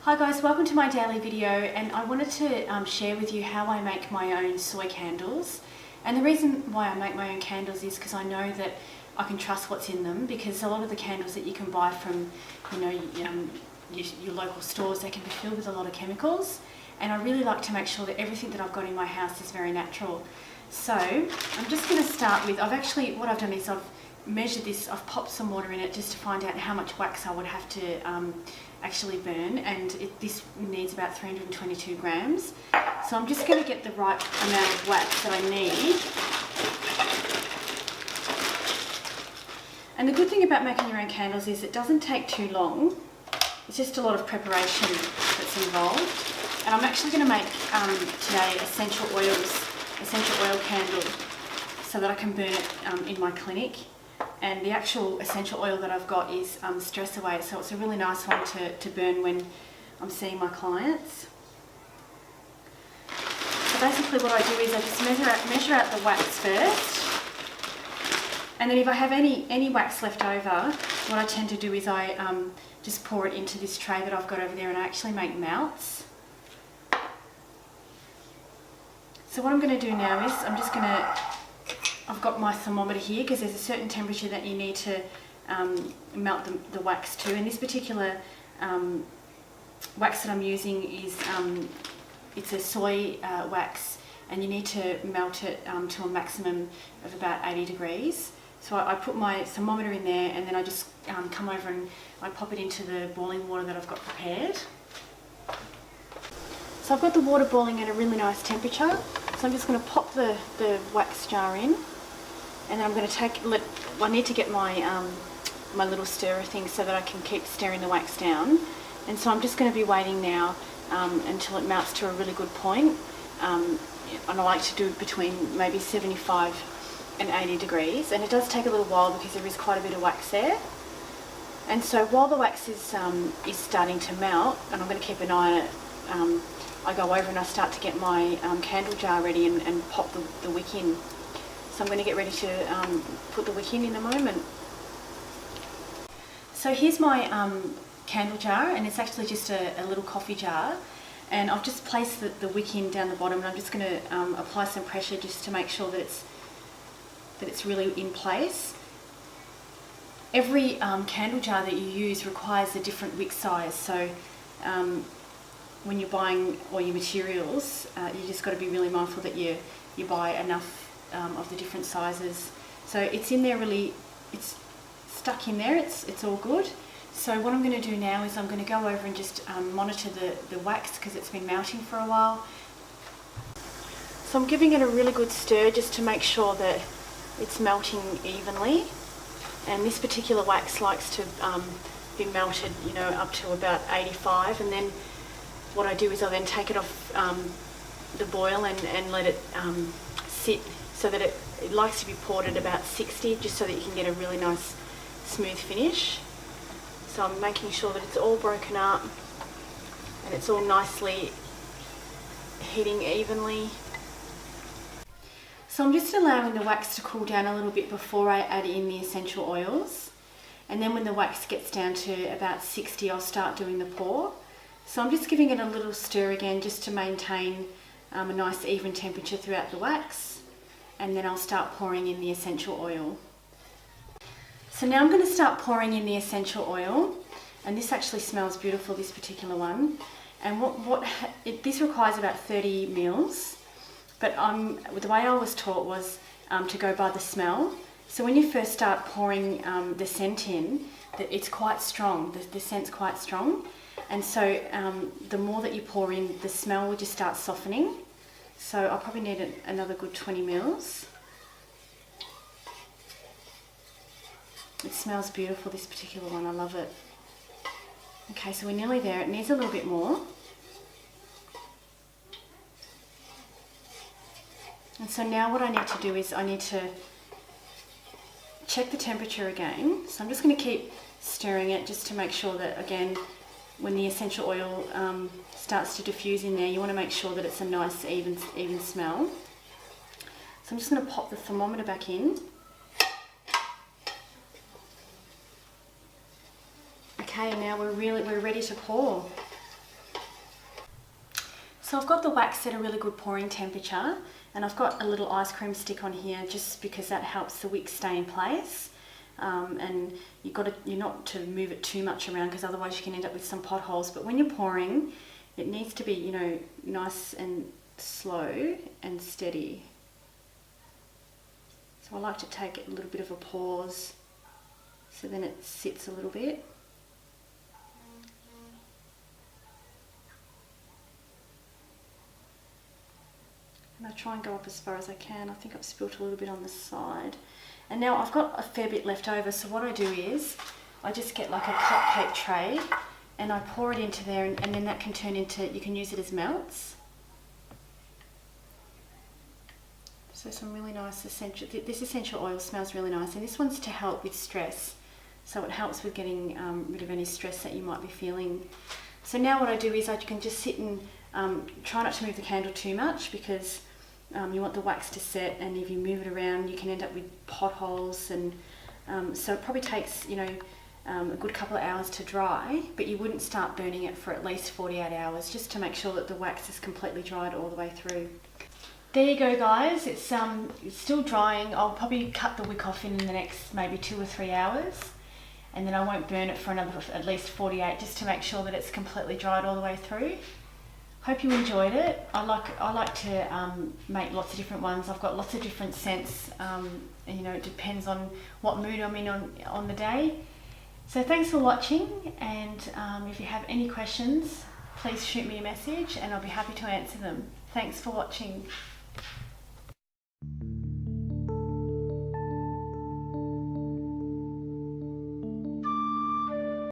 Hi guys, welcome to my daily video, and I wanted to share with you how I make my own soy candles. And the reason why I make my own candles is because I know that I can trust what's in them, because a lot of the candles that you can buy from your local stores, they can be filled with a lot of chemicals, and I really like to make sure that everything that I've got in my house is very natural. So I'm just going to start with, what I've done is I've measured this, I've popped some water in it just to find out how much wax I would have to actually burn, and this needs about 322 grams. So I'm just going to get the right amount of wax that I need. And the good thing about making your own candles is it doesn't take too long. It's just a lot of preparation that's involved. And I'm actually going to make today essential oil candle so that I can burn it in my clinic. And the actual essential oil that I've got is Stress Away, so it's a really nice one to burn when I'm seeing my clients. So basically what I do is I just measure out the wax first, and then if I have any wax left over, what I tend to do is I just pour it into this tray that I've got over there, and I actually make melts. So what I'm going to do now is I've got my thermometer here, because there's a certain temperature that you need to melt the wax to. And this particular wax that I'm using is it's a soy wax, and you need to melt it to a maximum of about 80 degrees. So I put my thermometer in there, and then I just come over and I pop it into the boiling water that I've got prepared. So I've got the water boiling at a really nice temperature. So I'm just going to pop the wax jar in. And then I'm going to I need to get my my little stirrer thing so that I can keep stirring the wax down. And so I'm just going to be waiting now until it melts to a really good point. And I like to do between maybe 75 and 80 degrees. And it does take a little while because there is quite a bit of wax there. And so while the wax is starting to melt, and I'm going to keep an eye on it, I go over and I start to get my candle jar ready and pop the wick in. So I'm going to get ready to put the wick in a moment. So here's my candle jar, and it's actually just a little coffee jar. And I've just placed the wick in down the bottom, and I'm just going to apply some pressure just to make sure that it's really in place. Every candle jar that you use requires a different wick size. So when you're buying all your materials, you just got to be really mindful that you buy enough of the different sizes. So it's in there it's stuck in there, it's all good. So what I'm going to do now is I'm going to go over and just monitor the wax, because it's been melting for a while. So I'm giving it a really good stir just to make sure that it's melting evenly. And this particular wax likes to be melted, up to about 85, and then what I do is I then take it off the boil and let it sit, so that it likes to be poured at about 60, just so that you can get a really nice smooth finish. So I'm making sure that it's all broken up and it's all nicely heating evenly. So I'm just allowing the wax to cool down a little bit before I add in the essential oils. And then when the wax gets down to about 60, I'll start doing the pour. So I'm just giving it a little stir again, just to maintain a nice even temperature throughout the wax. And then I'll start pouring in the essential oil. So now I'm going to start pouring in the essential oil, and this actually smells beautiful, this particular one. And this requires about 30 mils, but the way I was taught was to go by the smell. So when you first start pouring the scent in, it's quite strong, the scent's quite strong, and so the more that you pour in, the smell will just start softening. So I'll probably need another good 20 mils. It smells beautiful, this particular one, I love it. Okay, so we're nearly there. It needs a little bit more. And so now what I need to do is I need to check the temperature again. So I'm just going to keep stirring it just to make sure that, again, when the essential oil starts to diffuse in there, you want to make sure that it's a nice even smell. So I'm just going to pop the thermometer back in. Okay, and now we're ready to pour. So I've got the wax at a really good pouring temperature, and I've got a little ice cream stick on here just because that helps the wick stay in place. And you're not to move it too much around because otherwise you can end up with some potholes. But when you're pouring, it needs to be, you know, nice and slow and steady. So I like to take a little bit of a pause so then it sits a little bit. And I try and go up as far as I can. I think I've spilt a little bit on the side. And now I've got a fair bit left over, so what I do is I just get like a cupcake tray and I pour it into there, and then that can turn into, you can use it as melts. So some really nice this essential oil smells really nice, and this one's to help with stress. So it helps with getting rid of any stress that you might be feeling. So now what I do is I can just sit and try not to move the candle too much, because you want the wax to set, and if you move it around you can end up with potholes, and so it probably takes, you know, a good couple of hours to dry, but you wouldn't start burning it for at least 48 hours just to make sure that the wax is completely dried all the way through. There you go guys, it's still drying. I'll probably cut the wick off in the next maybe 2 or 3 hours, and then I won't burn it for another at least 48 just to make sure that it's completely dried all the way through. Hope you enjoyed it. I like to make lots of different ones. I've got lots of different scents, and you know, it depends on what mood I'm in on the day. So thanks for watching, and if you have any questions, please shoot me a message and I'll be happy to answer them. Thanks for watching.